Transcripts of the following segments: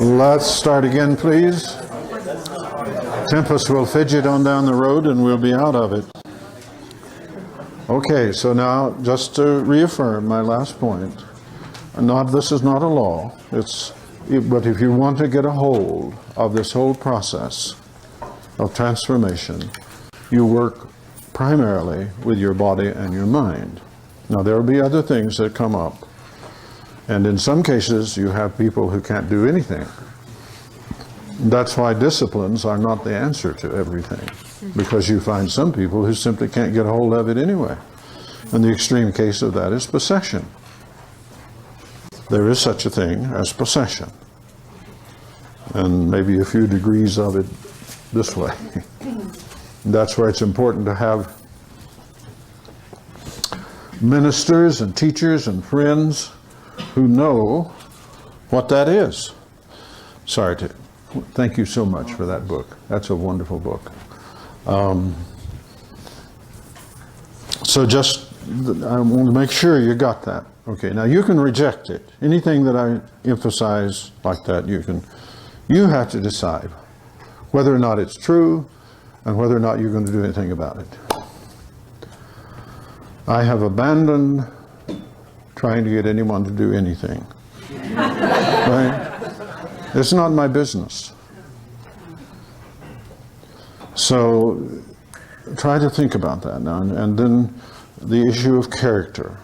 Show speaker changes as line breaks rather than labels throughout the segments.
Let's start again, please. Tempest will fidget on down the road and we'll be out of it. Okay, so now just to reaffirm my last point, this is not a law, but if you want to get a hold of this whole process of transformation, you work primarily with your body and your mind. Now there will be other things that come up, and in some cases you have people who can't do anything. That's why disciplines are not the answer to everything, because you find some people who simply can't get a hold of it anyway. And the extreme case of that is possession. There is such a thing as possession, and maybe a few degrees of it this way. That's where it's important to have ministers and teachers and friends who know what that is. Thank you so much for that book. That's a wonderful book. So I want to make sure you got that. Okay, now you can reject it. Anything that I emphasize like that, you have to decide whether or not it's true and whether or not you're going to do anything about it. I have abandoned trying to get anyone to do anything. Right? It's not my business. So try to think about that now. And then the issue of character.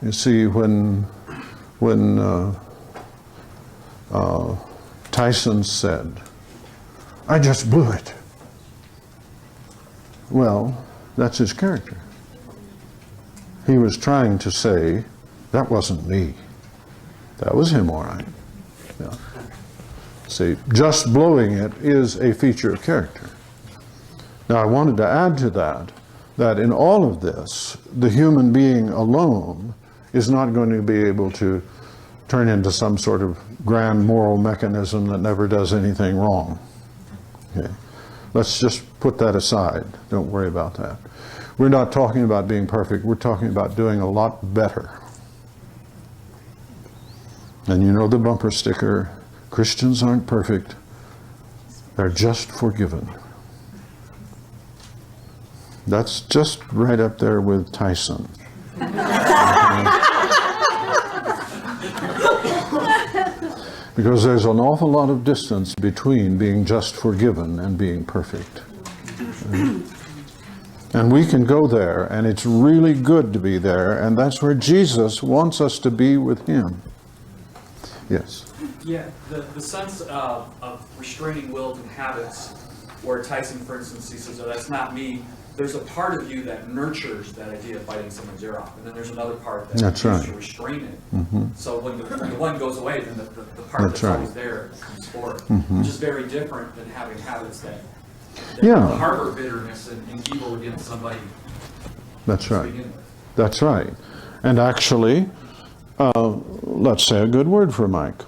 You see, when Tyson said, "I just blew it." Well, that's his character. He was trying to say, that wasn't me. That was him, all right. Yeah. See, just blowing it is a feature of character. Now, I wanted to add to that in all of this, the human being alone is not going to be able to turn into some sort of grand moral mechanism that never does anything wrong. Okay. Let's just put that aside. Don't worry about that. We're not talking about being perfect. We're talking about doing a lot better. And you know the bumper sticker, Christians aren't perfect. They're just forgiven. That's just right up there with Tyson. Because there's an awful lot of distance between being just forgiven and being perfect. And we can go there, and it's really good to be there, and that's where Jesus wants us to be with Him. Yes?
Yeah, the sense of restraining wills and habits, where Tyson, for instance, he says, "Oh, that's not me." There's a part of you that nurtures that idea of biting someone's ear off, and then there's another part that needs to restrain it. Mm-hmm. So when the one goes away, then the part that's always there comes forward, which is very different than having habits that harbor bitterness and evil against somebody.
That's right. That's right. And actually, let's say a good word for Mike.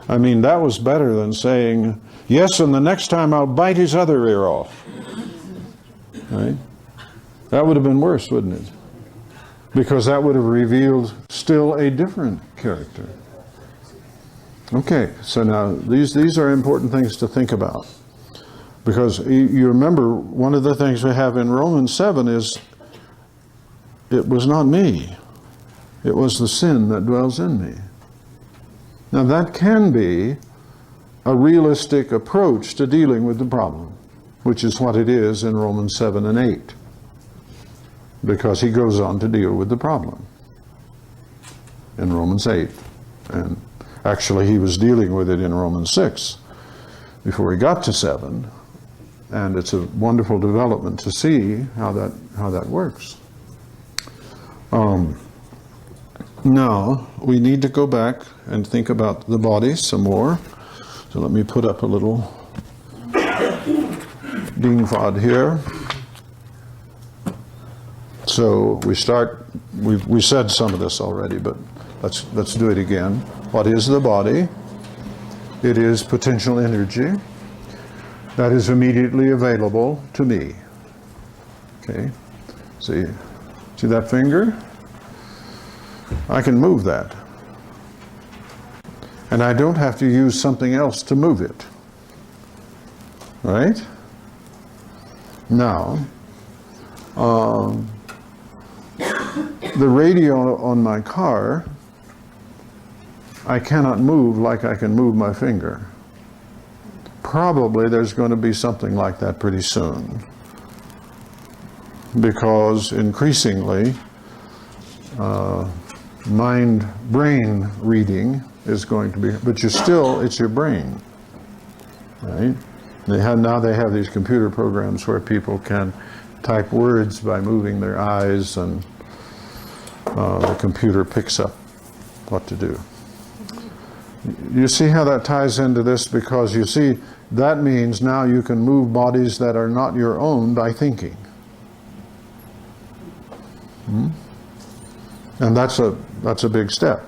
I mean, that was better than saying, "Yes, and the next time I'll bite his other ear off." Right? That would have been worse, wouldn't it? Because that would have revealed still a different character. Okay, so now these are important things to think about. Because you remember, one of the things we have in Romans 7 is, it was not me. It was the sin that dwells in me. Now that can be a realistic approach to dealing with the problem, which is what it is in Romans 7 and 8. Because he goes on to deal with the problem in Romans 8. And actually he was dealing with it in Romans 6 before he got to 7. And it's a wonderful development to see how that works. Now, we need to go back and think about the body some more. So let me put up a little dingfod here. So we said some of this already, but let's do it again. What is the body? It is potential energy that is immediately available to me. Okay, see that finger? I can move that. And I don't have to use something else to move it. Right? Now, the radio on my car, I cannot move like I can move my finger. Probably there's going to be something like that pretty soon. Because increasingly, mind-brain reading is going to be, but it's your brain, right? Now they have these computer programs where people can type words by moving their eyes, and the computer picks up what to do. You see how that ties into this? Because you see, that means now you can move bodies that are not your own by thinking. And that's a big step.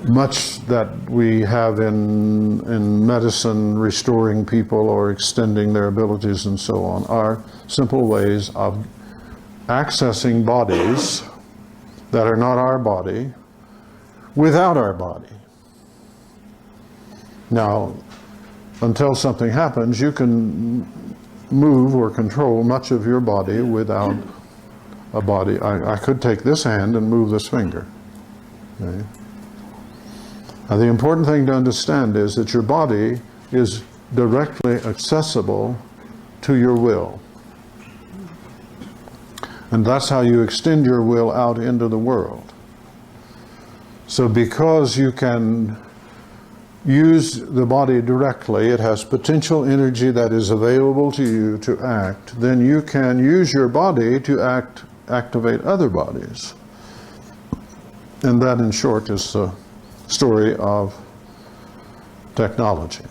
Much that we have in medicine, restoring people or extending their abilities and so on, are simple ways of accessing bodies that are not our body without our body. Now, until something happens, you can move or control much of your body without a body. I could take this hand and move this finger. Okay? Now, the important thing to understand is that your body is directly accessible to your will. And that's how you extend your will out into the world. So because you can use the body directly, it has potential energy that is available to you to act, then you can use your body to activate other bodies. And that, in short, is the story of technology.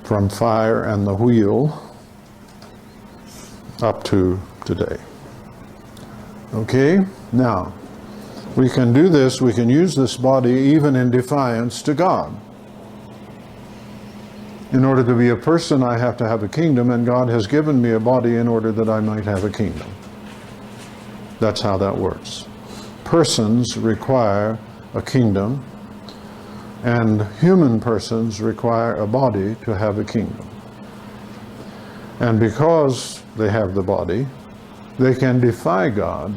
From fire and the wheel up to today. Okay? Now, we can do this, we can use this body even in defiance to God. In order to be a person, I have to have a kingdom, and God has given me a body in order that I might have a kingdom. That's how that works. Persons require a kingdom, and human persons require a body to have a kingdom. And because they have the body, they can defy God.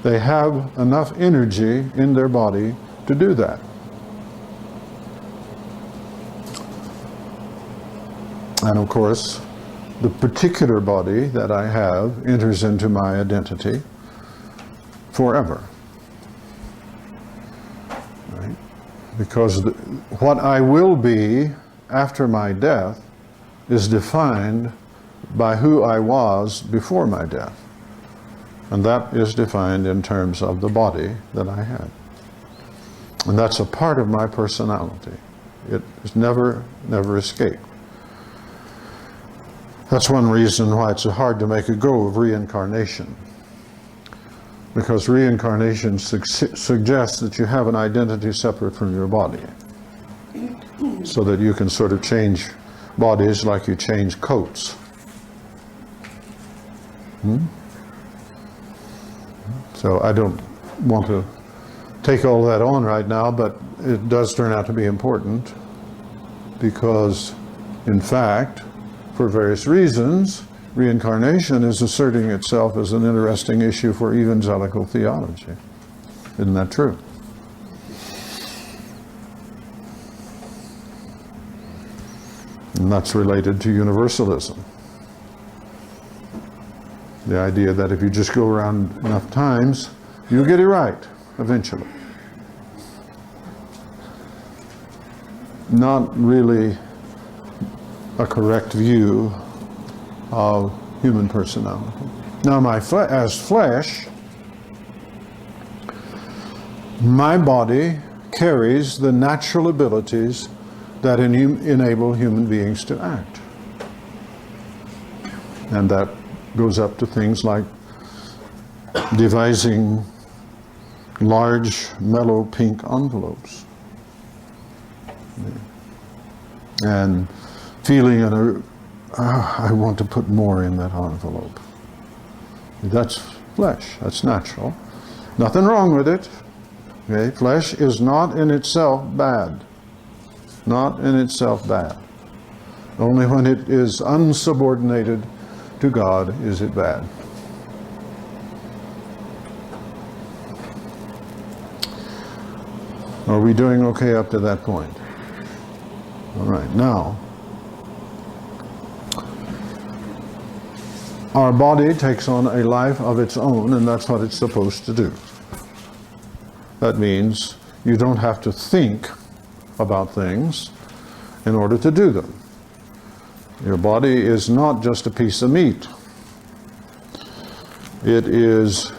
They have enough energy in their body to do that. And of course, the particular body that I have enters into my identity forever. Right? Because what I will be after my death is defined by who I was before my death. And that is defined in terms of the body that I had. And that's a part of my personality. It is never escaped. That's one reason why it's hard to make a go of reincarnation. Because reincarnation suggests that you have an identity separate from your body. So that you can sort of change bodies like you change coats. So I don't want to take all that on right now, but it does turn out to be important because, in fact, for various reasons, reincarnation is asserting itself as an interesting issue for evangelical theology. Isn't that true? And that's related to universalism. The idea that if you just go around enough times, you'll get it right eventually. Not really a correct view of human personality. Now, as flesh, my body carries the natural abilities that enable human beings to act. And that goes up to things like devising large, mellow pink envelopes. And feeling I want to put more in that envelope. That's flesh, that's natural. Nothing wrong with it. Okay? Flesh is not in itself bad. Not in itself bad. Only when it is unsubordinated to God is it bad. Are we doing okay up to that point? All right, now, our body takes on a life of its own, and that's what it's supposed to do. That means you don't have to think about things in order to do them. Your body is not just a piece of meat. It is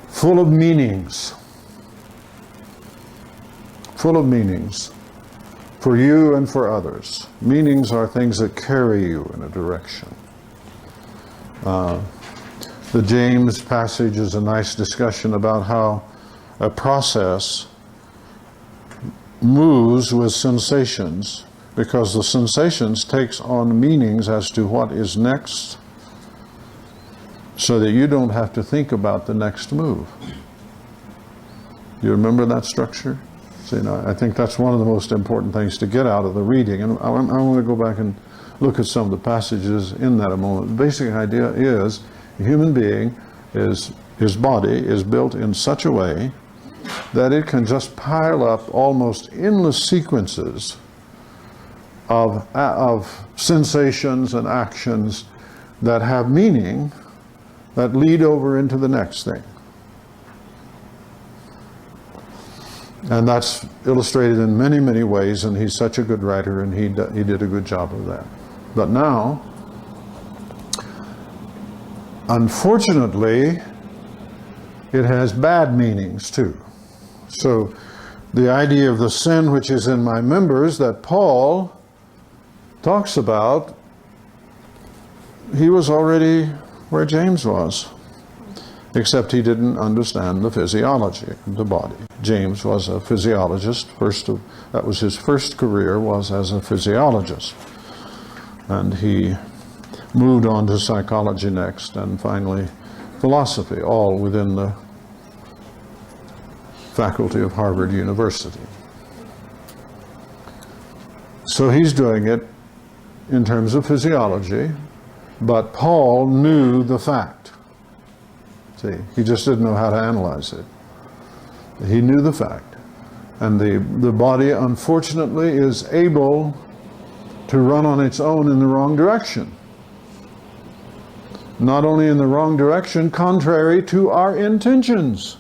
full of meanings. Full of meanings for you and for others. Meanings are things that carry you in a direction. The James passage is a nice discussion about how a process moves with sensations, because the sensations takes on meanings as to what is next, so that you don't have to think about the next move. Do you remember that structure? See, now, I think that's one of the most important things to get out of the reading. And I want to go back and look at some of the passages in that a moment. The basic idea is a human being his body is built in such a way that it can just pile up almost endless sequences of sensations and actions that have meaning, that lead over into the next thing. And that's illustrated in many, many ways, and he's such a good writer, and he did a good job of that. But now, unfortunately, it has bad meanings too. So the idea of the sin which is in my members that Paul talks about, he was already where James was, except he didn't understand the physiology of the body. James was a physiologist. That was his first career, was as a physiologist. And he moved on to psychology next, and finally philosophy, all within the faculty of Harvard University. So he's doing it in terms of physiology, but Paul knew the fact. See, he just didn't know how to analyze it. He knew the fact. And the body, unfortunately, is able to run on its own in the wrong direction. Not only in the wrong direction, contrary to our intentions.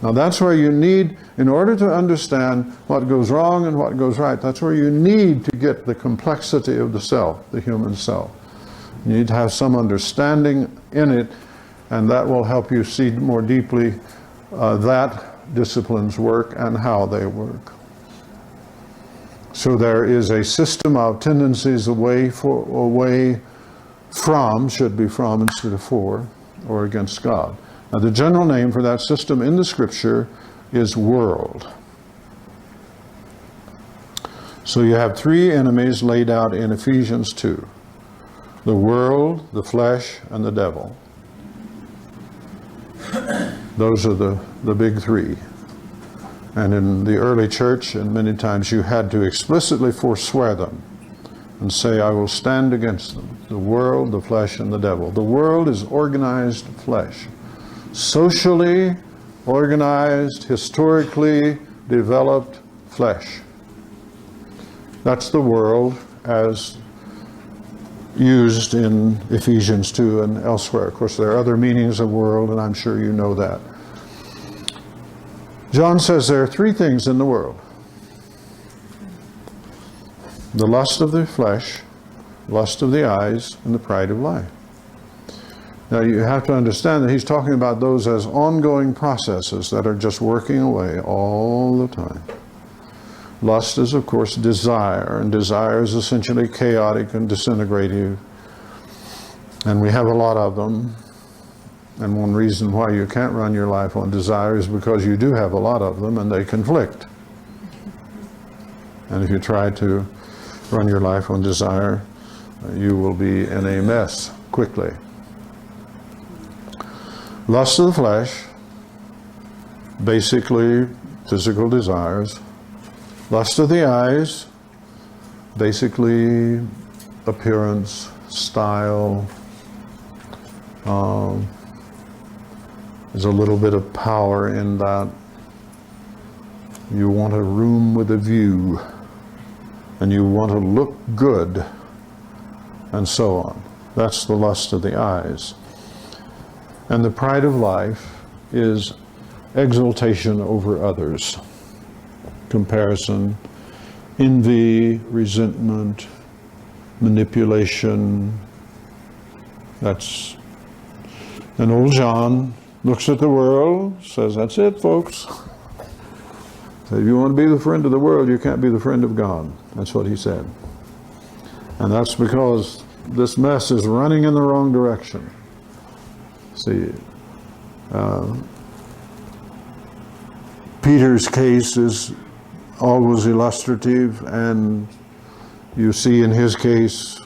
Now that's where you need, in order to understand what goes wrong and what goes right, that's where you need to get the complexity of the self, the human self. You need to have some understanding in it, and that will help you see more deeply that discipline's work and how they work. So there is a system of tendencies away from, should be from instead of for, or against God. Now the general name for that system in the scripture is world. So you have three enemies laid out in Ephesians 2. The world, the flesh, and the devil. Those are the big three. And in the early church, and many times you had to explicitly forswear them and say, I will stand against them. The world, the flesh, and the devil. The world is organized flesh. Socially organized, historically developed flesh. That's the world as used in Ephesians 2 and elsewhere. Of course, there are other meanings of world, and I'm sure you know that. John says there are three things in the world. The lust of the flesh, lust of the eyes, and the pride of life. Now you have to understand that he's talking about those as ongoing processes that are just working away all the time. Lust is, of course, desire, and desire is essentially chaotic and disintegrative. And we have a lot of them. And one reason why you can't run your life on desire is because you do have a lot of them and they conflict. And if you try to run your life on desire, you will be in a mess quickly. Lust of the flesh, basically physical desires. Lust of the eyes, basically appearance, style. There's a little bit of power in that. You want a room with a view, and you want to look good, and so on. That's the lust of the eyes. And the pride of life is exaltation over others, comparison, envy, resentment, manipulation. That's, and old John looks at the world, says, that's it, folks. So if you want to be the friend of the world, you can't be the friend of God. That's what he said. And that's because this mess is running in the wrong direction. See, Peter's case is always illustrative, and you see in his case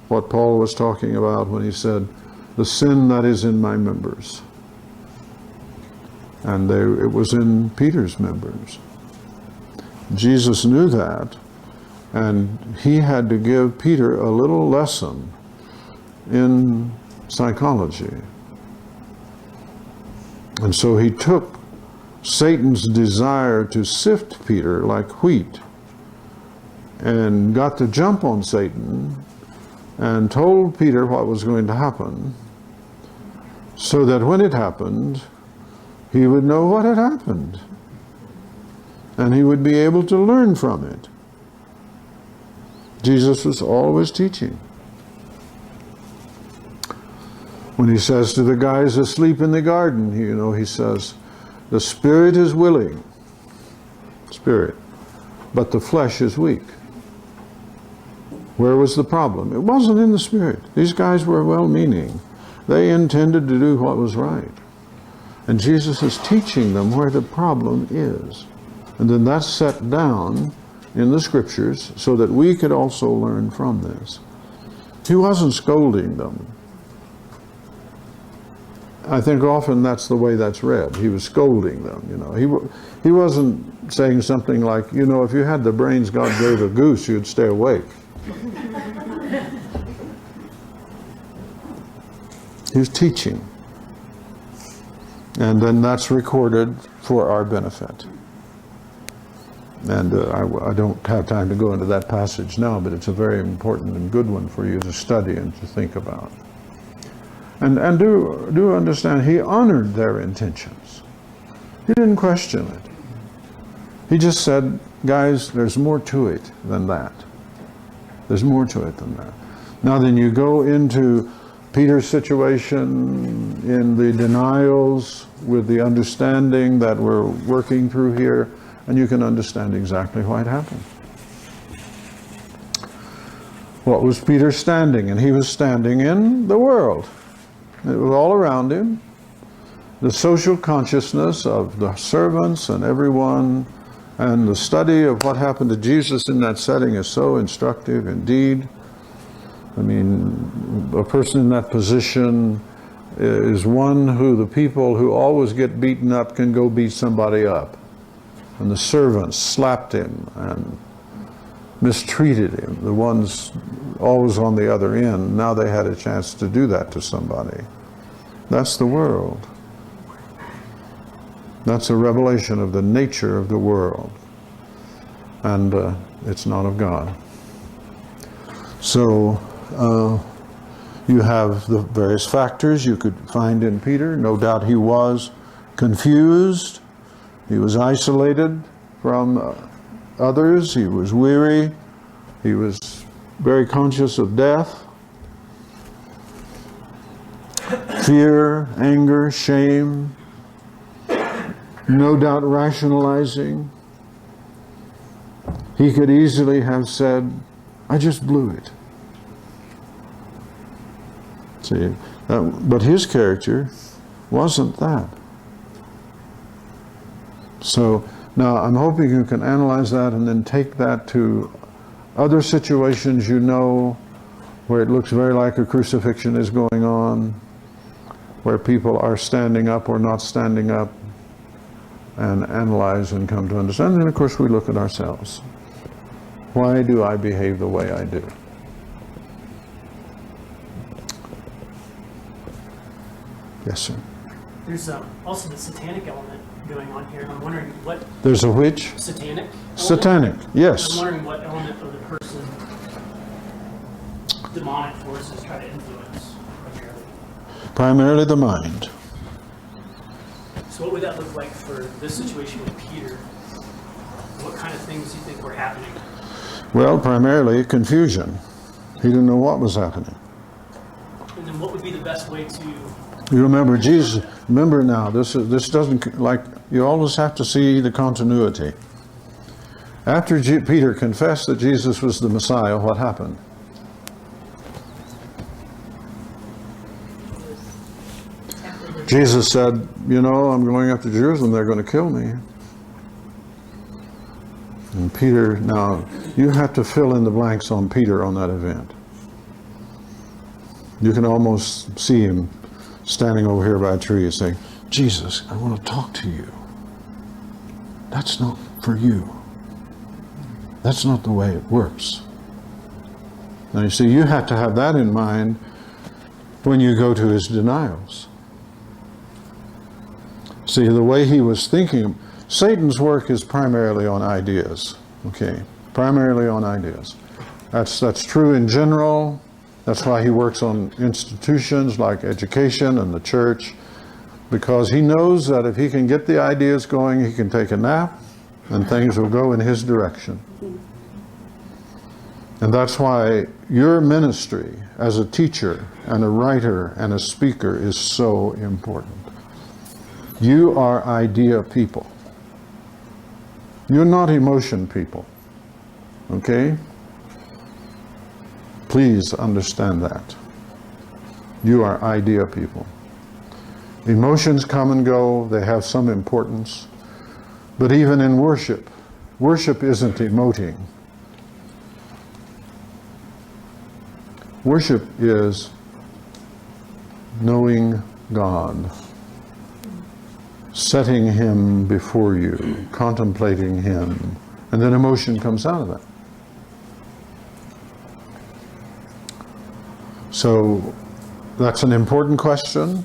what Paul was talking about when he said, the sin that is in my members. And it was in Peter's members. Jesus knew that, and he had to give Peter a little lesson in psychology. And so he took Satan's desire to sift Peter like wheat and got the jump on Satan and told Peter what was going to happen, so that when it happened, he would know what had happened, and he would be able to learn from it. Jesus was always teaching. When he says to the guys asleep in the garden, he says, the spirit is willing, but the flesh is weak. Where was the problem? It wasn't in the spirit. These guys were well-meaning. They intended to do what was right. And Jesus is teaching them where the problem is. And then that's set down in the scriptures so that we could also learn from this. He wasn't scolding them. I think often that's the way that's read. He was scolding them, He wasn't saying something like, if you had the brains God gave a goose, you'd stay awake. He was teaching. And then that's recorded for our benefit. And I don't have time to go into that passage now, but it's a very important and good one for you to study and to think about. And do understand, he honored their intentions. He didn't question it. He just said, guys, there's more to it than that. There's more to it than that. Now then you go into Peter's situation in the denials with the understanding that we're working through here, and you can understand exactly why it happened. What was Peter standing? And he was standing in the world. It was all around him. The social consciousness of the servants and everyone, and the study of what happened to Jesus in that setting is so instructive indeed. I mean, a person in that position is one who the people who always get beaten up can go beat somebody up. And the servants slapped him and mistreated him. The ones always on the other end, now they had a chance to do that to somebody. That's the world. That's a revelation of the nature of the world. And it's not of God. So you have the various factors you could find in Peter. No doubt he was confused. He was isolated from others. He was weary. He was very conscious of death. Fear, anger, shame. No doubt rationalizing. He could easily have said, I just blew it. See, but his character wasn't that. So now I'm hoping you can analyze that and then take that to other situations where it looks very like a crucifixion is going on, where people are standing up or not standing up, and analyze and come to understand. And of course we look at ourselves. Why do I behave the way I do? Yes, sir.
There's also the satanic element going on here. I'm wondering what
There's a which?
satanic element?
Satanic, yes.
I'm wondering what element of the person demonic forces try to influence primarily.
Primarily the mind.
So what would that look like for this situation with Peter? What kind of things do you think were happening?
Well, primarily confusion. He didn't know what was happening.
And then what would be the best way to...
You remember Jesus, remember now, this doesn't, like, you always have to see the continuity. After Peter confessed that Jesus was the Messiah, what happened? Jesus said, you know, I'm going up to Jerusalem, they're going to kill me. And Peter, now, you have to fill in the blanks on Peter on that event. You can almost see him standing over here by a tree and saying, Jesus, I want to talk to you. That's not for you. That's not the way it works. Now you see, you have to have that in mind when you go to his denials. See, the way he was thinking, Satan's work is primarily on ideas, okay? Primarily on ideas. That's true in general. That's why he works on institutions like education and the church, because he knows that if he can get the ideas going, he can take a nap and things will go in his direction. And that's why your ministry as a teacher and a writer and a speaker is so important. You are idea people. You're not emotion people. Okay? Please understand that. You are idea people. Emotions come and go, they have some importance. But even in worship, worship isn't emoting. Worship is knowing God, setting him before you, contemplating him, and then emotion comes out of that. So that's an important question.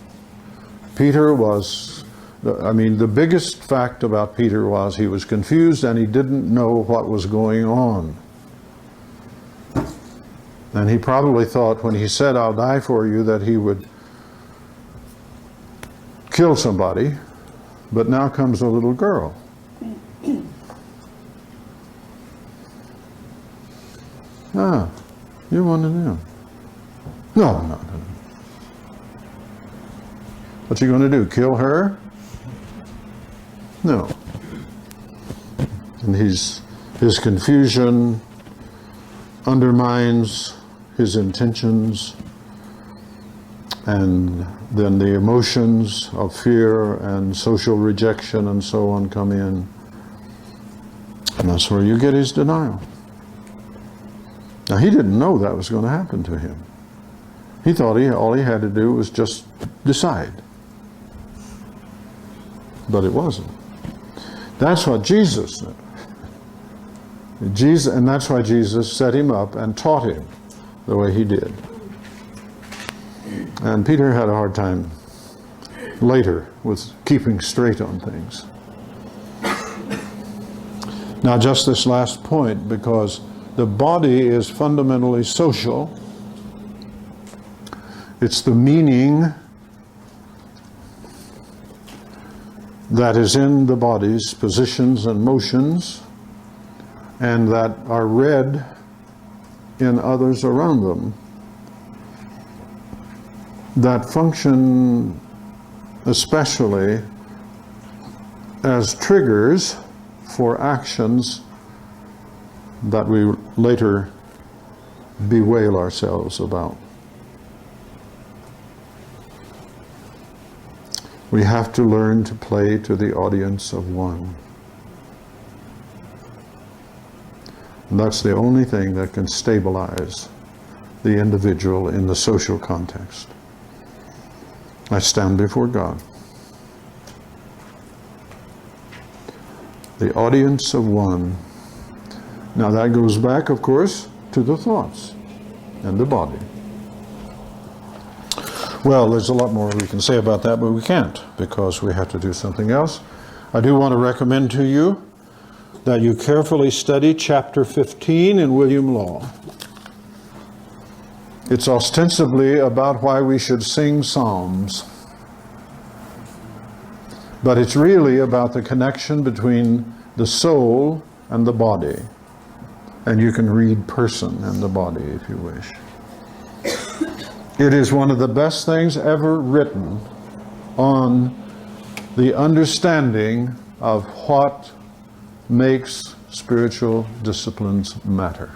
Peter was, the biggest fact about Peter was he was confused and he didn't know what was going on. And he probably thought when he said, I'll die for you, that he would kill somebody. But now comes a little girl. Ah, you're one of them. No. What's he going to do? Kill her? No. And his confusion undermines his intentions, and then the emotions of fear and social rejection and so on come in. And that's where you get his denial. Now he didn't know that was going to happen to him. He thought all he had to do was just decide. But it wasn't. That's what Jesus knew. And that's why Jesus set him up and taught him the way he did. And Peter had a hard time later with keeping straight on things. Now just this last point, because the body is fundamentally social. It's the meaning that is in the body's positions and motions, and that are read in others around them, that function especially as triggers for actions that we later bewail ourselves about. We have to learn to play to the audience of one. And that's the only thing that can stabilize the individual in the social context. I stand before God. The audience of one. Now that goes back, of course, to the thoughts and the body. Well, there's a lot more we can say about that, but we can't because we have to do something else. I do want to recommend to you that you carefully study chapter 15 in William Law. It's ostensibly about why we should sing psalms, but it's really about the connection between the soul and the body. And you can read person and the body if you wish. It is one of the best things ever written on the understanding of what makes spiritual disciplines matter.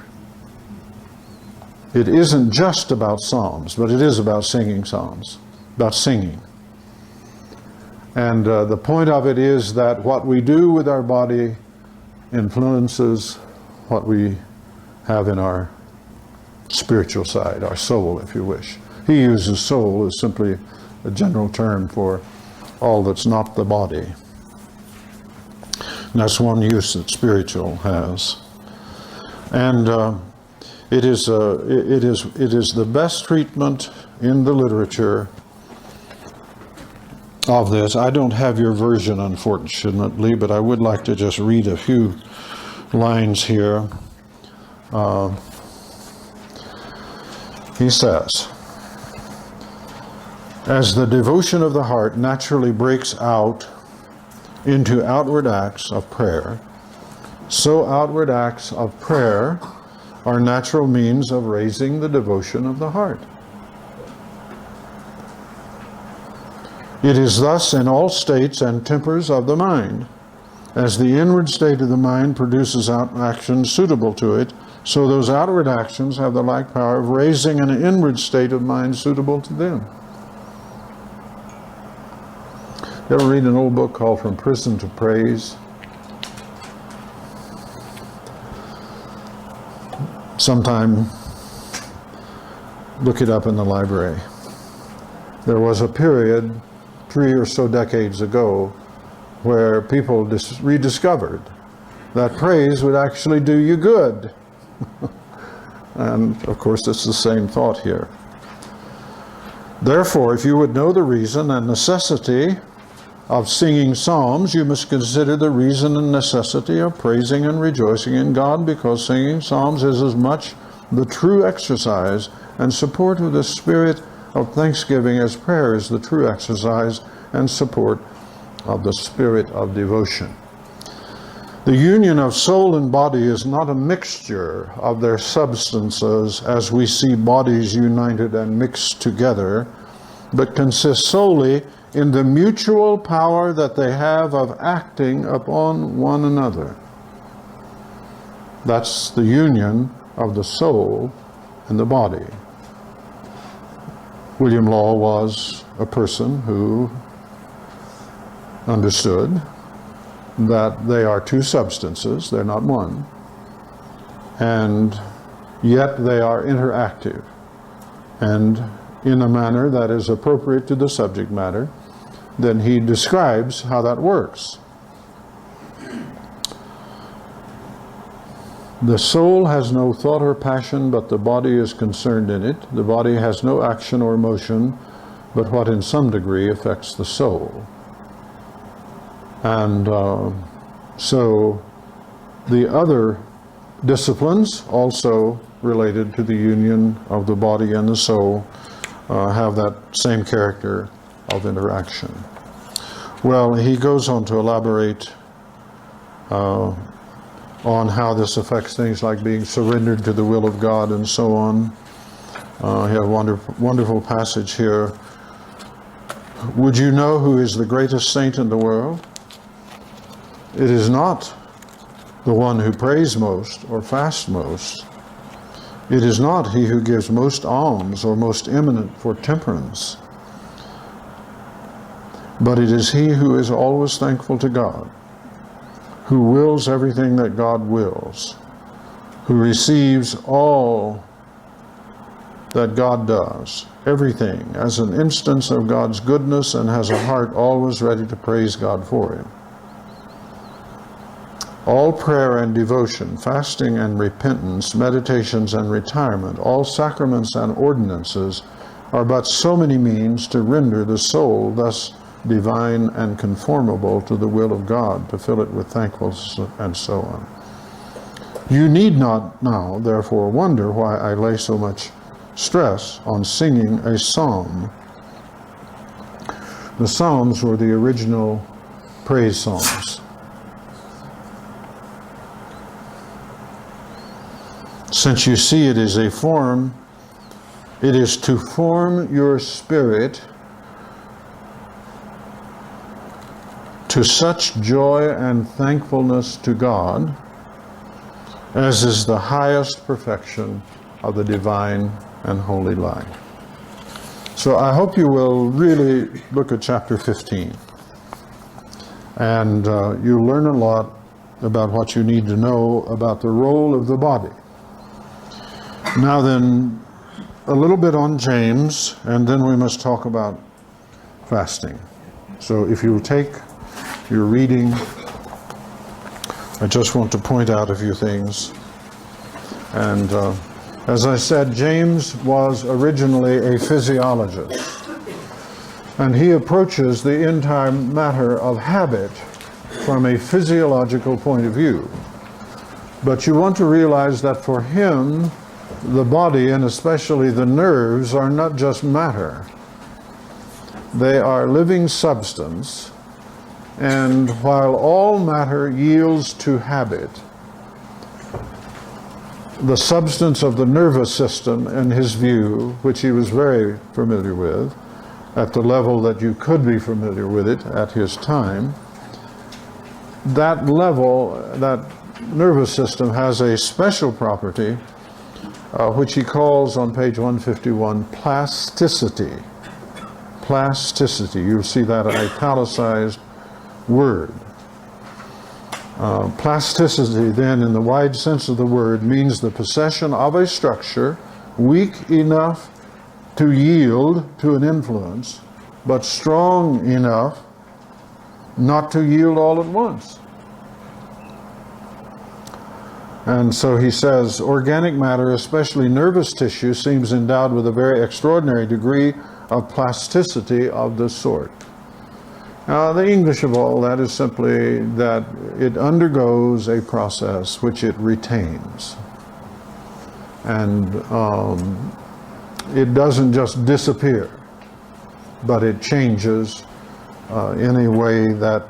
It isn't just about psalms, but it is about singing psalms, about singing. And the point of it is that what we do with our body influences what we have in our spiritual side, our soul, if you wish. He uses soul as simply a general term for all that's not the body. And that's one use that spiritual has. And it is the best treatment in the literature of this. I don't have your version, unfortunately, but I would like to just read a few lines here. He says, as the devotion of the heart naturally breaks out into outward acts of prayer, so outward acts of prayer are natural means of raising the devotion of the heart. It is thus in all states and tempers of the mind. As the inward state of the mind produces out actions suitable to it, so those outward actions have the like power of raising an inward state of mind suitable to them. You ever read an old book called From Prison to Praise? Sometime look it up in the library. There was a period 3 or so decades ago where people rediscovered that praise would actually do you good. And of course it's the same thought here. Therefore, if you would know the reason and necessity of singing psalms, you must consider the reason and necessity of praising and rejoicing in God, because singing psalms is as much the true exercise and support of the spirit of thanksgiving as prayer is the true exercise and support of the spirit of devotion. The union of soul and body is not a mixture of their substances as we see bodies united and mixed together, but consists solely in the mutual power that they have of acting upon one another. That's the union of the soul and the body. William Law was a person who understood that they are two substances, they're not one, and yet they are interactive, and in a manner that is appropriate to the subject matter. Then he describes how that works. The soul has no thought or passion, but the body is concerned in it. The body has no action or motion, but what in some degree affects the soul. And so the other disciplines, also related to the union of the body and the soul, have that same character of interaction. Well, he goes on to elaborate on how this affects things like being surrendered to the will of God and so on. I have a wonderful passage here. Would you know who is the greatest saint in the world? It is not the one who prays most or fasts most. It is not he who gives most alms or most eminent for temperance. But it is he who is always thankful to God, who wills everything that God wills, who receives all that God does, everything, as an instance of God's goodness, and has a heart always ready to praise God for him. All prayer and devotion, fasting and repentance, meditations and retirement, all sacraments and ordinances are but so many means to render the soul thus divine and conformable to the will of God, to fill it with thankfulness and so on. You need not now, therefore, wonder why I lay so much stress on singing a psalm. The Psalms were the original praise songs. Since you see it is a form, it is to form your spirit to such joy and thankfulness to God as is the highest perfection of the divine and holy life. So I hope you will really look at chapter 15. And you'll learn a lot about what you need to know about the role of the body. Now then, a little bit on James, and then we must talk about fasting. So if you'll take your reading, I just want to point out a few things. And as I said, James was originally a physiologist. And he approaches the entire matter of habit from a physiological point of view. But you want to realize that for him, the body, and especially the nerves, are not just matter. They are living substance, and while all matter yields to habit, the substance of the nervous system, in his view, which he was very familiar with, at the level that you could be familiar with it at his time, that level, that nervous system has a special property which he calls on page 151 plasticity. Plasticity. You'll see that an italicized word. Plasticity, then, in the wide sense of the word, means the possession of a structure weak enough to yield to an influence, but strong enough not to yield all at once. And so he says, organic matter, especially nervous tissue, seems endowed with a very extraordinary degree of plasticity of this sort. Now, the English of all that is simply that it undergoes a process which it retains. And it doesn't just disappear, but it changes in a way that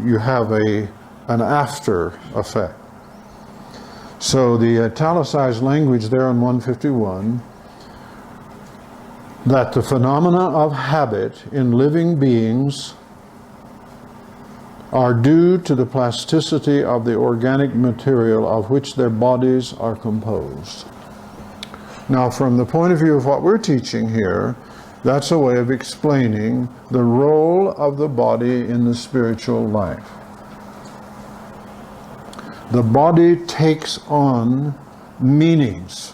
you have an after effect. So the italicized language there in 151, that the phenomena of habit in living beings are due to the plasticity of the organic material of which their bodies are composed. Now, from the point of view of what we're teaching here, that's a way of explaining the role of the body in the spiritual life. The body takes on meanings,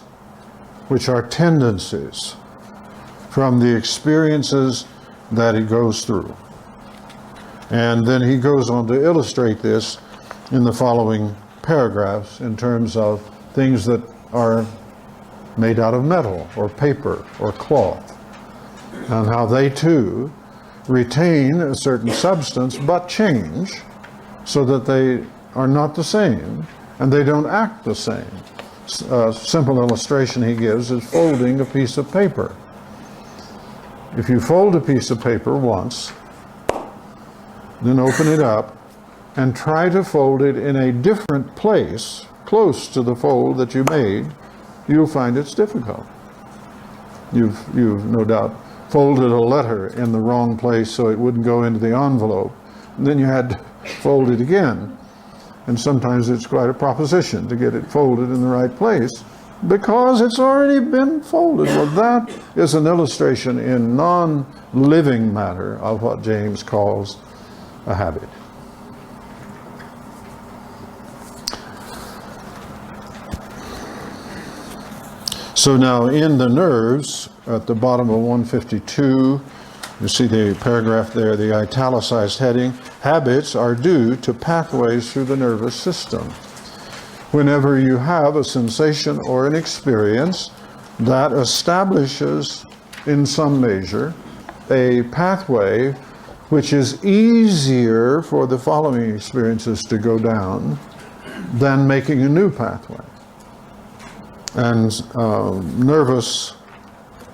which are tendencies from the experiences that it goes through. And then he goes on to illustrate this in the following paragraphs in terms of things that are made out of metal or paper or cloth, and how they too retain a certain substance but change so that they are not the same and they don't act the same. A simple illustration he gives is folding a piece of paper. If you fold a piece of paper once, then open it up and try to fold it in a different place close to the fold that you made, you'll find it's difficult. You've no doubt folded a letter in the wrong place so it wouldn't go into the envelope, and then you had to fold it again. And sometimes it's quite a proposition to get it folded in the right place because it's already been folded. Well, that is an illustration in non-living matter of what James calls a habit. So now in the nerves, at the bottom of 152, you see the paragraph there, the italicized heading, Habits are due to pathways through the nervous system. Whenever you have a sensation or an experience that establishes, in some measure, a pathway which is easier for the following experiences to go down than making a new pathway. And nervous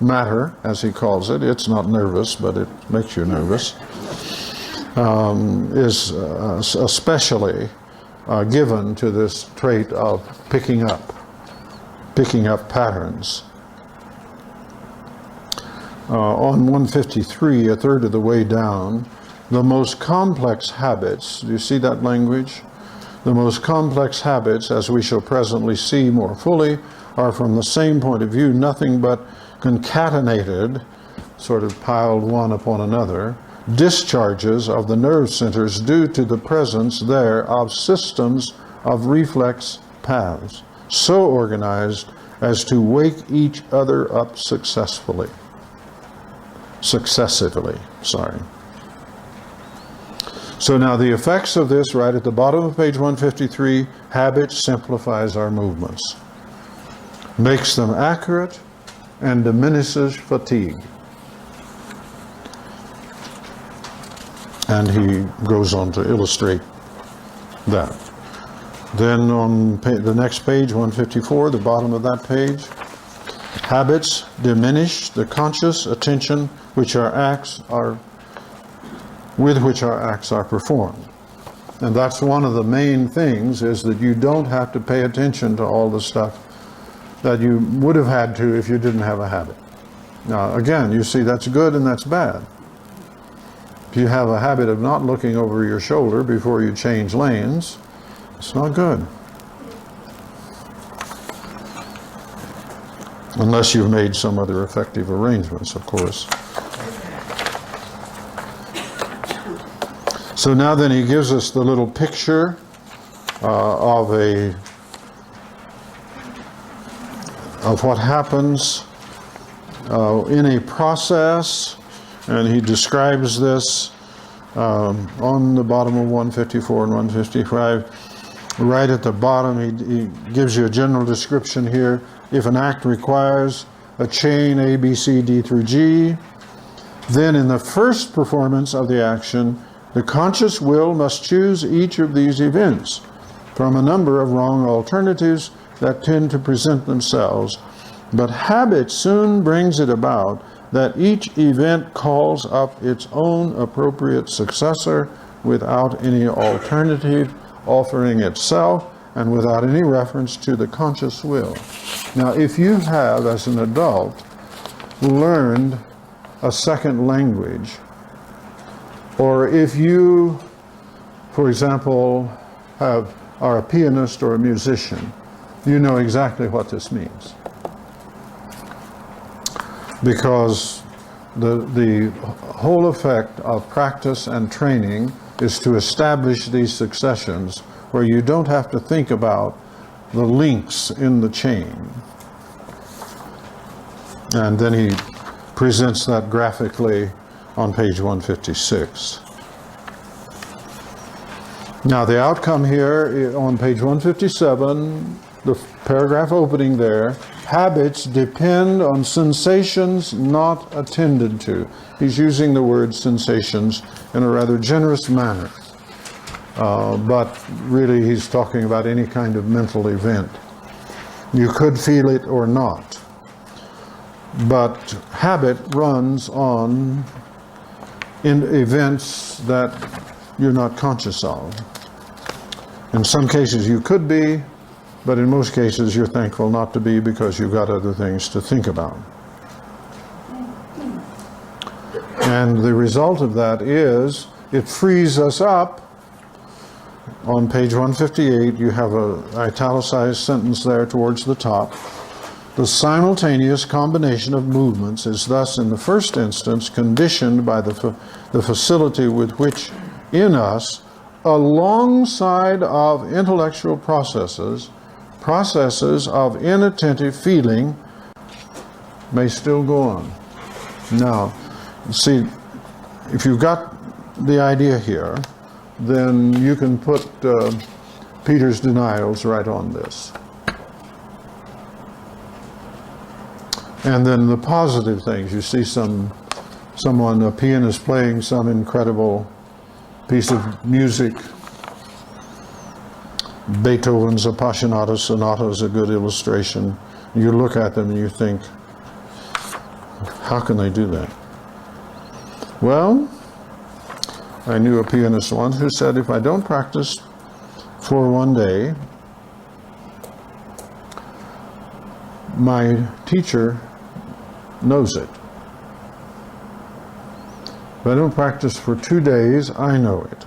matter, as he calls it, it's not nervous, but it makes you nervous, is especially given to this trait of picking up patterns. On 153, a third of the way down, the most complex habits, do you see that language? The most complex habits, as we shall presently see more fully, are from the same point of view nothing but concatenated, sort of piled one upon another, discharges of the nerve centers due to the presence there of systems of reflex paths, so organized as to wake each other up successively. So now the effects of this, right at the bottom of page 153, habit simplifies our movements, makes them accurate, and diminishes fatigue. And he goes on to illustrate that. Then on the next page, 154, the bottom of that page, habits diminish the conscious attention with which our acts are performed. And that's one of the main things, is that you don't have to pay attention to all the stuff that you would have had to if you didn't have a habit. Now again, you see, that's good and that's bad. If you have a habit of not looking over your shoulder before you change lanes, it's not good. Unless you've made some other effective arrangements, of course. So now then he gives us the little picture of what happens in a process, and he describes this on the bottom of 154 and 155. Right at the bottom, he gives you a general description here. If an act requires a chain A, B, C, D through G, then in the first performance of the action, the conscious will must choose each of these events from a number of wrong alternatives that tend to present themselves. But habit soon brings it about that each event calls up its own appropriate successor without any alternative offering itself and without any reference to the conscious will. Now, if you have, as an adult, learned a second language, or if you, for example, are a pianist or a musician, you know exactly what this means. Because the whole effect of practice and training is to establish these successions where you don't have to think about the links in the chain. And then he presents that graphically on page 156. Now the outcome here on page 157, the paragraph opening there, habits depend on sensations not attended to. He's using the word sensations in a rather generous manner. But really he's talking about any kind of mental event. You could feel it or not. But habit runs on in events that you're not conscious of. In some cases you could be, but in most cases you're thankful not to be because you've got other things to think about. And the result of that is it frees us up. On page 158 you have an italicized sentence there towards the top. The simultaneous combination of movements is thus in the first instance conditioned by the facility with which in us, alongside of intellectual processes of inattentive feeling may still go on. Now, see, if you've got the idea here, then you can put Peter's denials right on this. And then the positive things. You see someone, a pianist playing some incredible piece of music. Beethoven's Appassionata Sonata is a good illustration. You look at them and you think, how can they do that? Well, I knew a pianist once who said, if I don't practice for one day, my teacher knows it. If I don't practice for 2 days, I know it.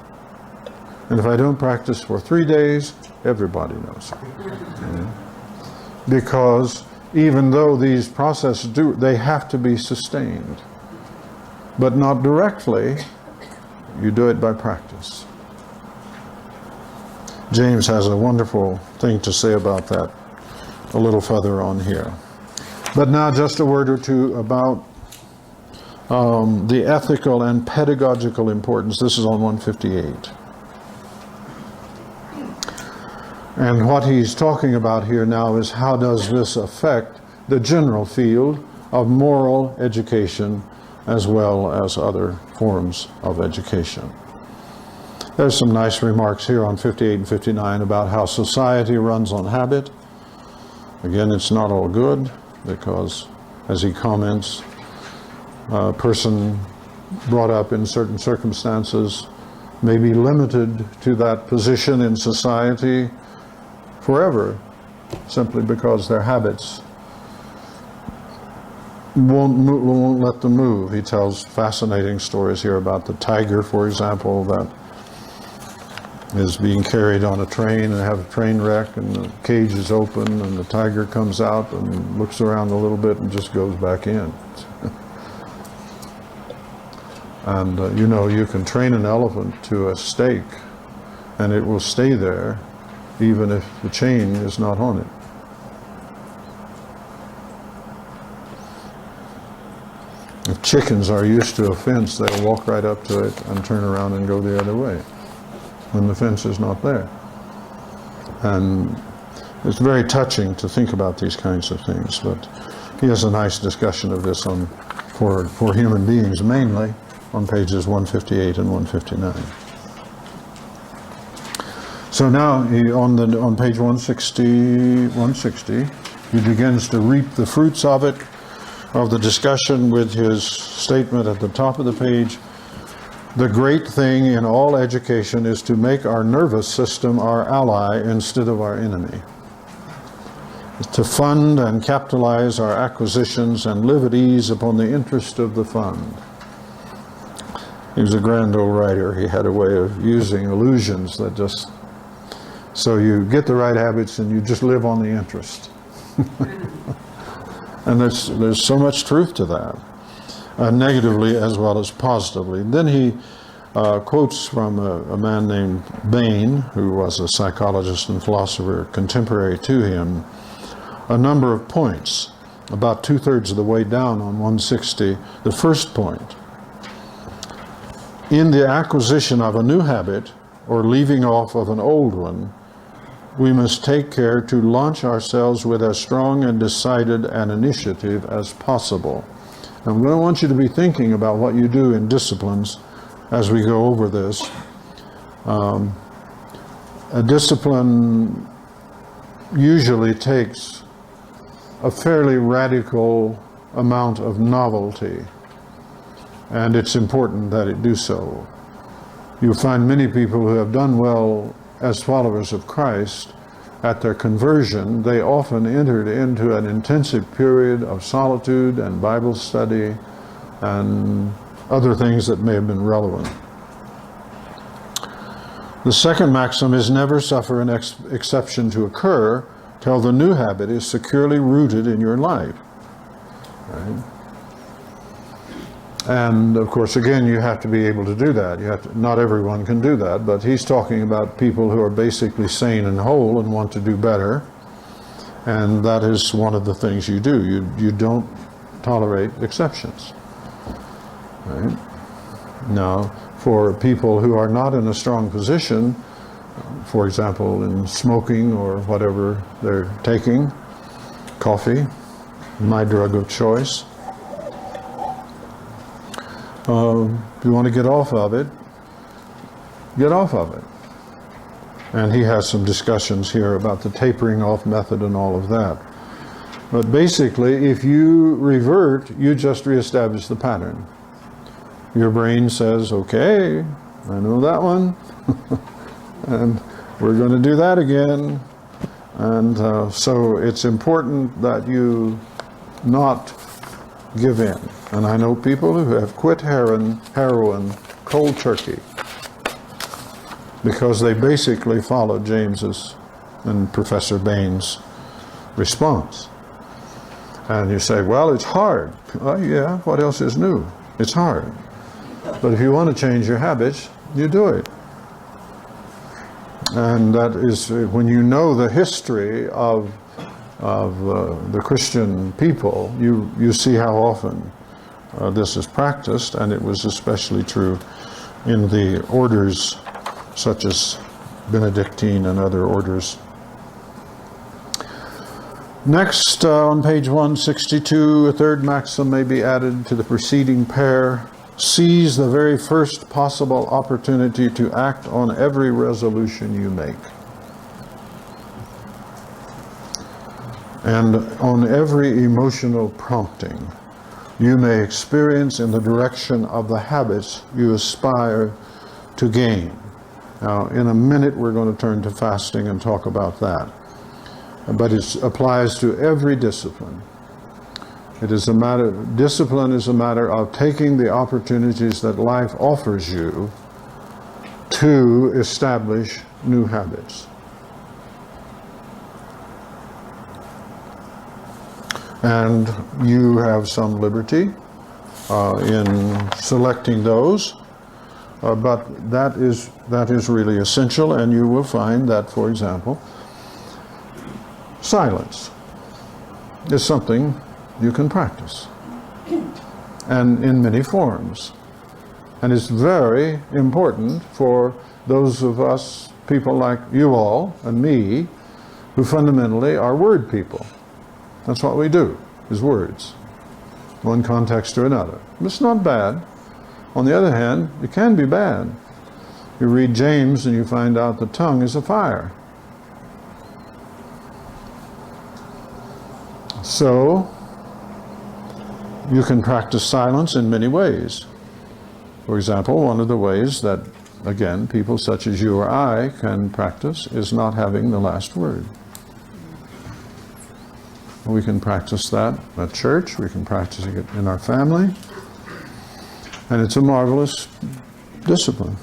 And if I don't practice for 3 days, everybody knows it. Because even though these processes they have to be sustained, but not directly, you do it by practice. James has a wonderful thing to say about that a little further on here. But now just a word or two about the ethical and pedagogical importance. This is on 158. And what he's talking about here now is how does this affect the general field of moral education as well as other forms of education. There's some nice remarks here on 58 and 59 about how society runs on habit. Again, it's not all good because, as he comments, a person brought up in certain circumstances may be limited to that position in society forever, simply because their habits won't let them move. He tells fascinating stories here about the tiger, for example, that is being carried on a train and have a train wreck, and the cage is open and the tiger comes out and looks around a little bit and just goes back in. And you know, you can train an elephant to a stake and it will stay there even if the chain is not on it. If chickens are used to a fence, they'll walk right up to it and turn around and go the other way when the fence is not there. And it's very touching to think about these kinds of things, but he has a nice discussion of this for human beings mainly on pages 158 and 159. So now on page 160, he begins to reap the fruits of it, of the discussion, with his statement at the top of the page: the great thing in all education is to make our nervous system our ally instead of our enemy. To fund and capitalize our acquisitions and live at ease upon the interest of the fund. He was a grand old writer. He had a way of using allusions that just, so you get the right habits and you just live on the interest. And there's so much truth to that, negatively as well as positively. Then he quotes from a man named Bain, who was a psychologist and philosopher contemporary to him, a number of points, about 2/3 of the way down on 160. The first point: in the acquisition of a new habit or leaving off of an old one, we must take care to launch ourselves with as strong and decided an initiative as possible. I'm going to want you to be thinking about what you do in disciplines as we go over this. A discipline usually takes a fairly radical amount of novelty, and it's important that it do so. You'll find many people who have done well as followers of Christ at their conversion. They often entered into an intensive period of solitude and Bible study and other things that may have been relevant. The second maxim is never suffer an exception to occur till the new habit is securely rooted in your life. Right? And of course, again, you have to be able to do that. Not everyone can do that, but he's talking about people who are basically sane and whole and want to do better. And that is one of the things you do. You don't tolerate exceptions. Right? Now, for people who are not in a strong position, for example, in smoking or whatever they're taking, coffee, my drug of choice. If you want to get off of it, get off of it. And he has some discussions here about the tapering off method and all of that. But basically, if you revert, you just reestablish the pattern. Your brain says, okay, I know that one, and we're going to do that again. And so it's important that you not give in. And I know people who have quit heroin cold turkey because they basically followed James's and Professor Bain's response. And you say, well, it's hard. Oh, yeah, what else is new? It's hard. But if you want to change your habits, you do it. And that is when you know the history of the Christian people, you see how often this is practiced, and it was especially true in the orders such as Benedictine and other orders. Next, on page 162, a third maxim may be added to the preceding pair. Seize the very first possible opportunity to act on every resolution you make. And on every emotional prompting you may experience in the direction of the habits you aspire to gain. Now, in a minute, we're going to turn to fasting and talk about that. But it applies to every discipline. Discipline is a matter of taking the opportunities that life offers you to establish new habits. And you have some liberty in selecting those, but that is really essential, and you will find that, for example, silence is something you can practice, and in many forms. And it's very important for those of us, people like you all and me, who fundamentally are word people. That's what we do, is words, one context to another. It's not bad. On the other hand, it can be bad. You read James and you find out the tongue is a fire. So, you can practice silence in many ways. For example, one of the ways that, again, people such as you or I can practice is not having the last word. We can practice that at church, we can practice it in our family, and it's a marvelous discipline.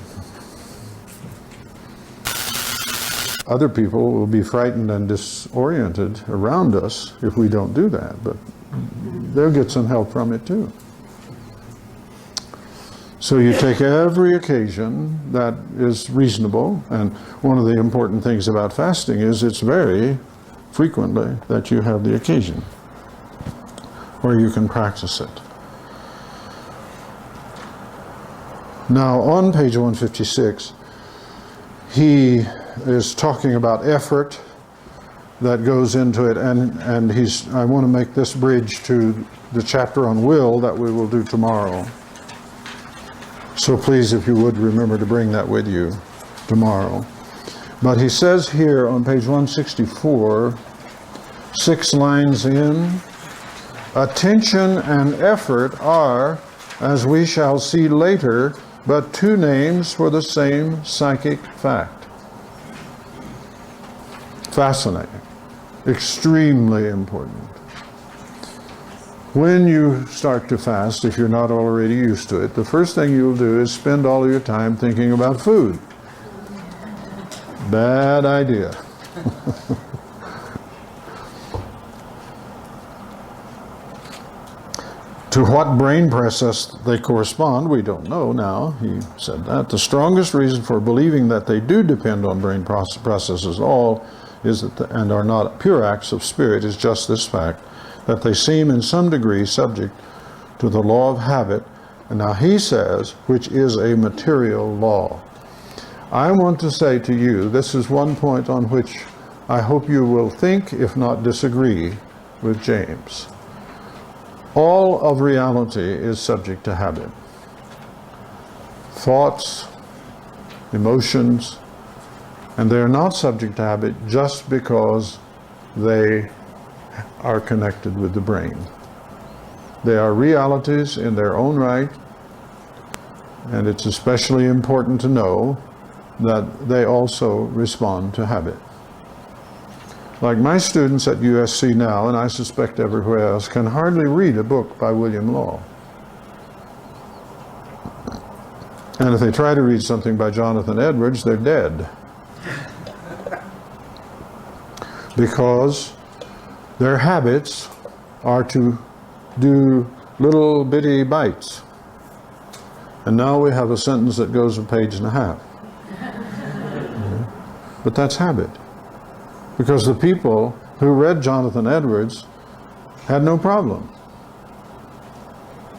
Other people will be frightened and disoriented around us if we don't do that, but they'll get some help from it too. So you take every occasion that is reasonable, and one of the important things about fasting is it's very frequently that you have the occasion where you can practice it. Now on page 156, he is talking about effort that goes into it, and I want to make this bridge to the chapter on will that we will do tomorrow. So please, if you would, remember to bring that with you tomorrow. But he says here on page 164, 6 lines in, attention and effort are, as we shall see later, but 2 names for the same psychic fact. Fascinating. Extremely important. When you start to fast, if you're not already used to it, the first thing you'll do is spend all of your time thinking about food. Bad idea. To what brain process they correspond, we don't know now. He said that. The strongest reason for believing that they do depend on brain processes all is that and are not pure acts of spirit is just this fact, that they seem in some degree subject to the law of habit And now he says, which is a material law. I want to say to you, this is one point on which I hope you will think, if not disagree, with James. All of reality is subject to habit. Thoughts, emotions, and they are not subject to habit just because they are connected with the brain. They are realities in their own right, and it's especially important to know that they also respond to habit. Like my students at USC now, and I suspect everywhere else, can hardly read a book by William Law. And if they try to read something by Jonathan Edwards, they're dead. Because their habits are to do little bitty bites. And now we have a sentence that goes a page and a half. But that's habit. Because the people who read Jonathan Edwards had no problem.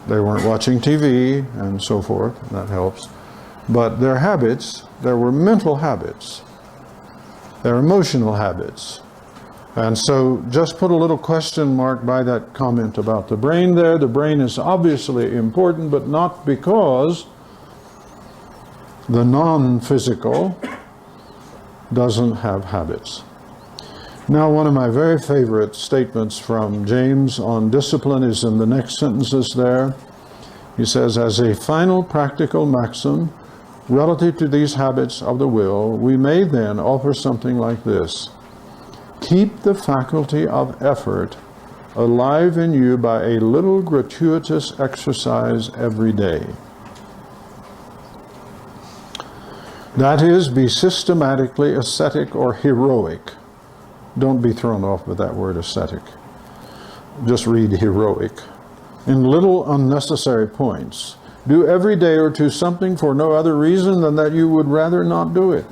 They weren't watching TV and so forth, that helps. But their habits, there were mental habits, their emotional habits. And so just put a little question mark by that comment about the brain there. The brain is obviously important, but not because the non-physical doesn't have habits. Now, one of my very favorite statements from James on discipline is in the next sentences there. He says, as a final practical maxim relative to these habits of the will, we may then offer something like this. Keep the faculty of effort alive in you by a little gratuitous exercise every day. That is, be systematically ascetic or heroic. Don't be thrown off with that word ascetic. Just read heroic. In little unnecessary points. Do every day or two something for no other reason than that you would rather not do it.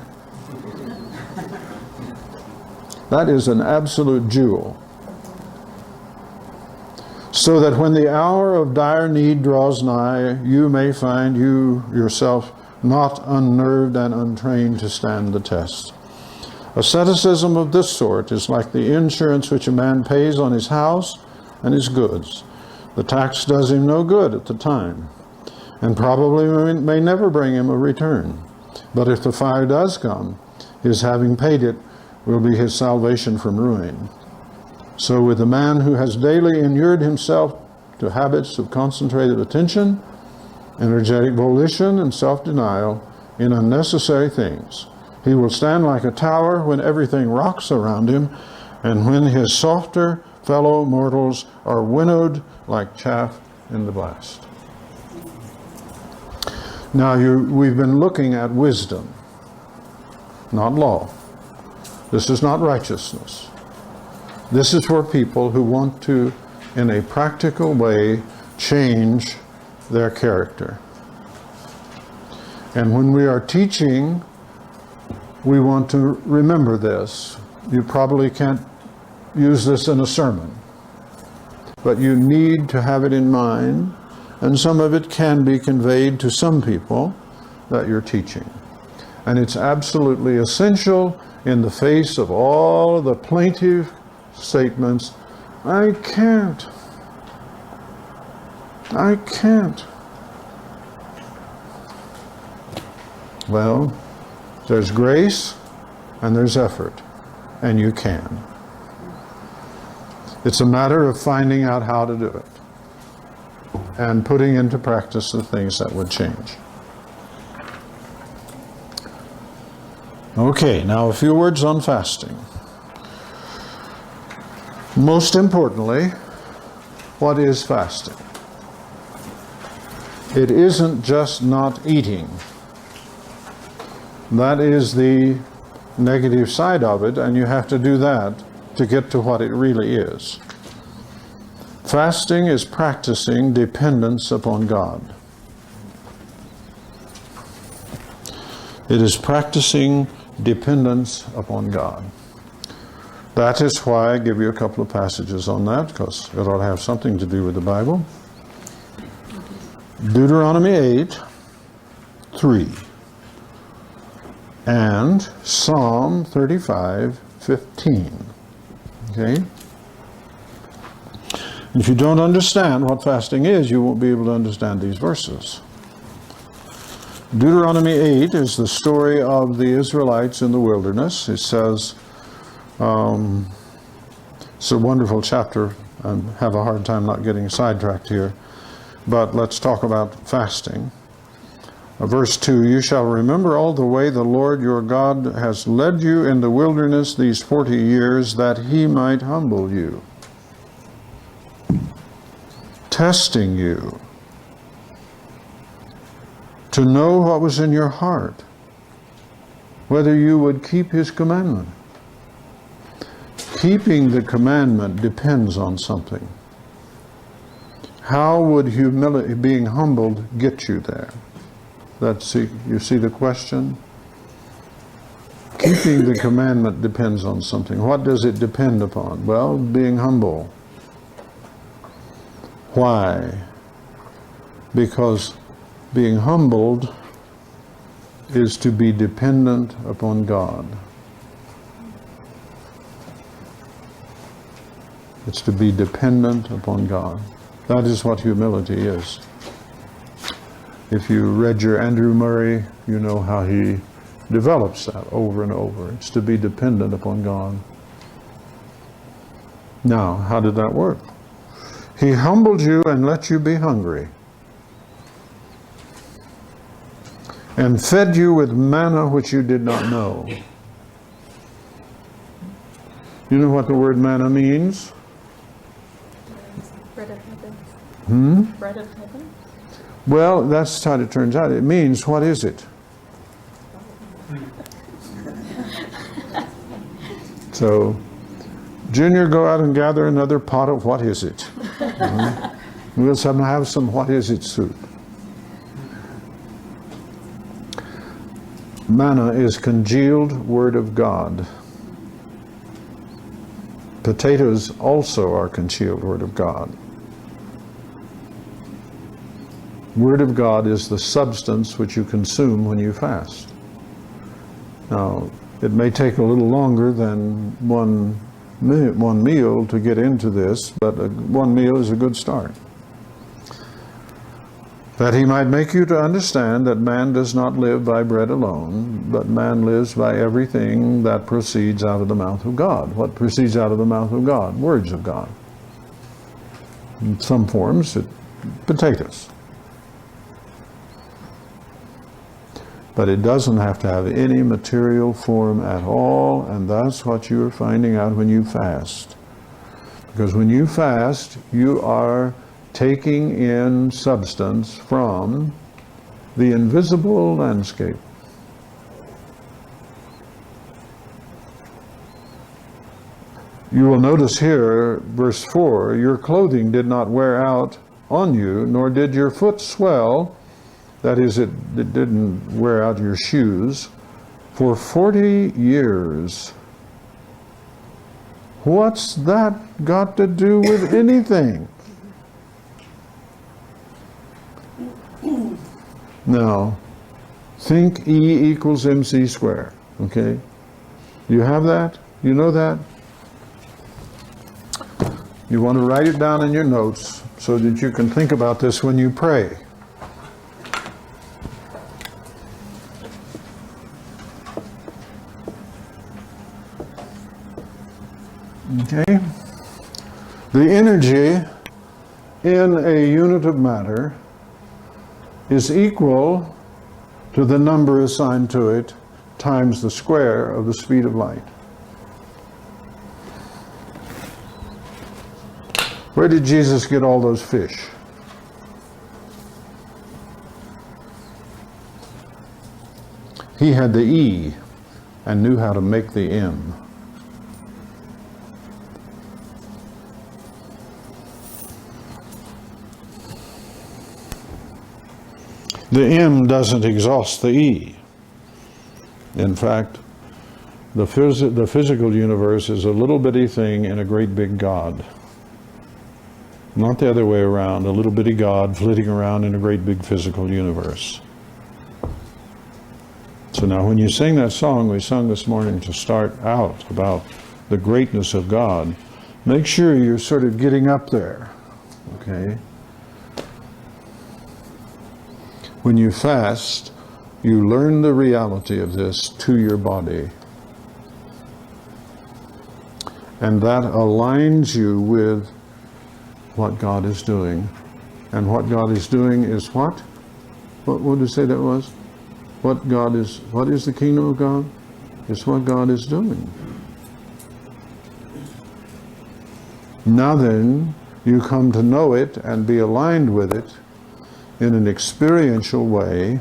That is an absolute jewel. So that when the hour of dire need draws nigh, you may find you yourself not unnerved and untrained to stand the test. Asceticism of this sort is like the insurance which a man pays on his house and his goods. The tax does him no good at the time, and probably may never bring him a return. But if the fire does come, his having paid it will be his salvation from ruin. So with the man who has daily inured himself to habits of concentrated attention, energetic volition, and self-denial in unnecessary things, he will stand like a tower when everything rocks around him, and when his softer fellow mortals are winnowed like chaff in the blast. Now we've been looking at wisdom, not law. This is not righteousness. This is for people who want to, in a practical way, change their character. And when we are teaching, we want to remember this. You probably can't use this in a sermon, but you need to have it in mind, and some of it can be conveyed to some people that you're teaching. And it's absolutely essential in the face of all of the plaintive statements, I can't. Well, there's grace and there's effort, and you can. It's a matter of finding out how to do it and putting into practice the things that would change. Okay, now a few words on fasting. Most importantly, what is fasting? It isn't just not eating. That is the negative side of it, and you have to do that to get to what it really is. Fasting is practicing dependence upon God. It is practicing dependence upon God. That is why I give you a couple of passages on that, because it ought to have something to do with the Bible. Deuteronomy 8:3 and Psalm 35:15. Okay? If you don't understand what fasting is, you won't be able to understand these verses. Deuteronomy 8 is the story of the Israelites in the wilderness. It says, it's a wonderful chapter. I have a hard time not getting sidetracked here. But let's talk about fasting. Verse 2, you shall remember all the way the Lord your God has led you in the wilderness these 40 years, that he might humble you, testing you, to know what was in your heart, whether you would keep his commandment. Keeping the commandment depends on something. How would humility, being humbled, get you there? You see the question? Keeping the commandment depends on something. What does it depend upon? Well, being humble. Why? Because being humbled is to be dependent upon God. It's to be dependent upon God. That is what humility is. If you read your Andrew Murray, you know how he develops that over and over. It's to be dependent upon God. Now, how did that work? He humbled you and let you be hungry, and fed you with manna which you did not know. You know what the word manna means?
Bread of heaven. Bread of heaven?
Well, that's how it turns out. It means, what is it? So, Junior, go out and gather another pot of what is it? We'll have some what is it soup. Manna is congealed word of God. Potatoes also are congealed word of God. Word of God is the substance which you consume when you fast. Now, it may take a little longer than one meal to get into this, but one meal is a good start. That he might make you to understand that man does not live by bread alone, but man lives by everything that proceeds out of the mouth of God. What proceeds out of the mouth of God? Words of God. In some forms, potatoes. But it doesn't have to have any material form at all, and that's what you're finding out when you fast. Because when you fast, you are taking in substance from the invisible landscape. You will notice here, verse 4, your clothing did not wear out on you, nor did your foot swell. That is, it didn't wear out your shoes for 40 years. What's that got to do with anything? Now, think E equals MC squared, okay? You have that? You know that? You want to write it down in your notes so that you can think about this when you pray. Okay? The energy in a unit of matter is equal to the number assigned to it times the square of the speed of light. Where did Jesus get all those fish? He had the E and knew how to make the M. The M doesn't exhaust the E. In fact, the physical universe is a little bitty thing in a great big God. Not the other way around, a little bitty God flitting around in a great big physical universe. So now when you sing that song we sung this morning to start out about the greatness of God, make sure you're sort of getting up there, okay? When you fast, you learn the reality of this to your body. And that aligns you with what God is doing. And what God is doing is what? What did you say that was? What is the kingdom of God? It's what God is doing. Now then, you come to know it and be aligned with it in an experiential way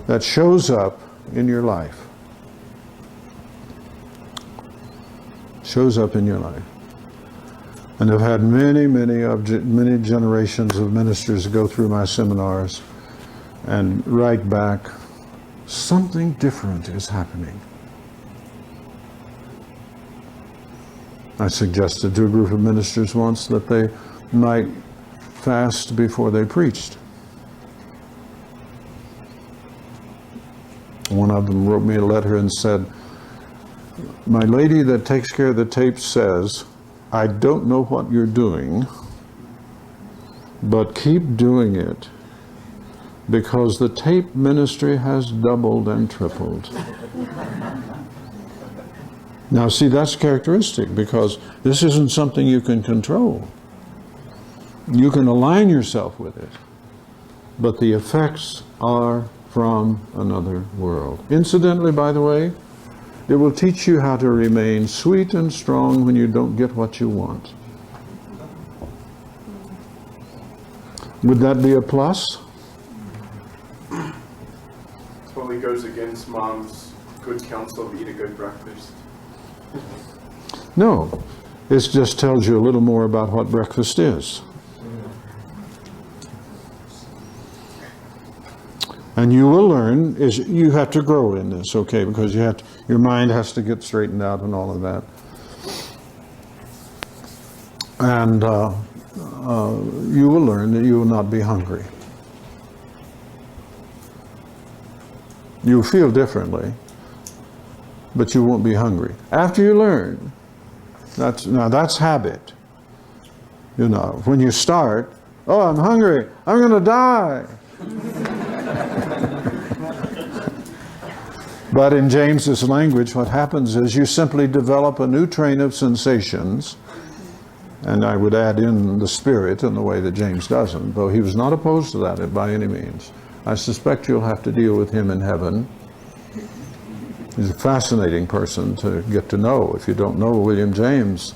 that shows up in your life. Shows up in your life. And I've had many generations of ministers go through my seminars and write back, something different is happening. I suggested to a group of ministers once that they might fast before they preached. One of them wrote me a letter and said, my lady that takes care of the tapes says, I don't know what you're doing, but keep doing it, because the tape ministry has doubled and tripled. Now see, that's characteristic, because this isn't something you can control. You can align yourself with it, but the effects are from another world. Incidentally, by the way, it will teach you how to remain sweet and strong when you don't get what you want. Would that be a plus?
Totally goes against Mom's good counsel of eat a good breakfast.
No, it just tells you a little more about what breakfast is. And you will learn, you have to grow in this, okay, because your mind has to get straightened out and all of that. And you will learn that you will not be hungry. You'll feel differently, but you won't be hungry. After you learn, that's habit. You know, when you start, oh, I'm hungry, I'm going to die. But in James's language, what happens is you simply develop a new train of sensations, and I would add in the spirit in the way that James doesn't, though he was not opposed to that by any means. I suspect you'll have to deal with him in heaven. He's a fascinating person to get to know. If you don't know William James,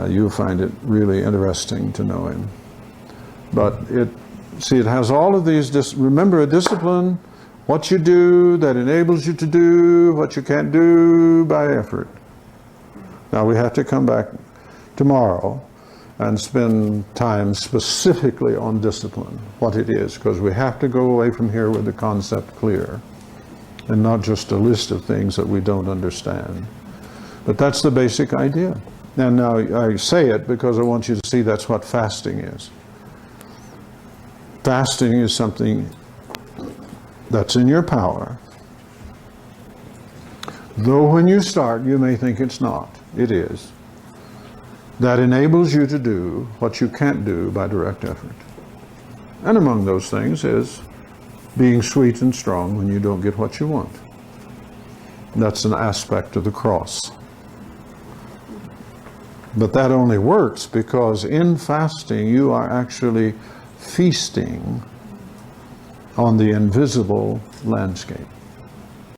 you'll find it really interesting to know him. But it has all of these, remember a discipline, what you do that enables you to do what you can't do by effort. Now we have to come back tomorrow and spend time specifically on discipline, what it is, because we have to go away from here with the concept clear and not just a list of things that we don't understand. But that's the basic idea. And now I say it because I want you to see that's what fasting is. Fasting is something that's in your power. Though when you start, you may think it's not. It is. That enables you to do what you can't do by direct effort. And among those things is being sweet and strong when you don't get what you want. That's an aspect of the cross. But that only works because in fasting you are actually feasting on the invisible landscape.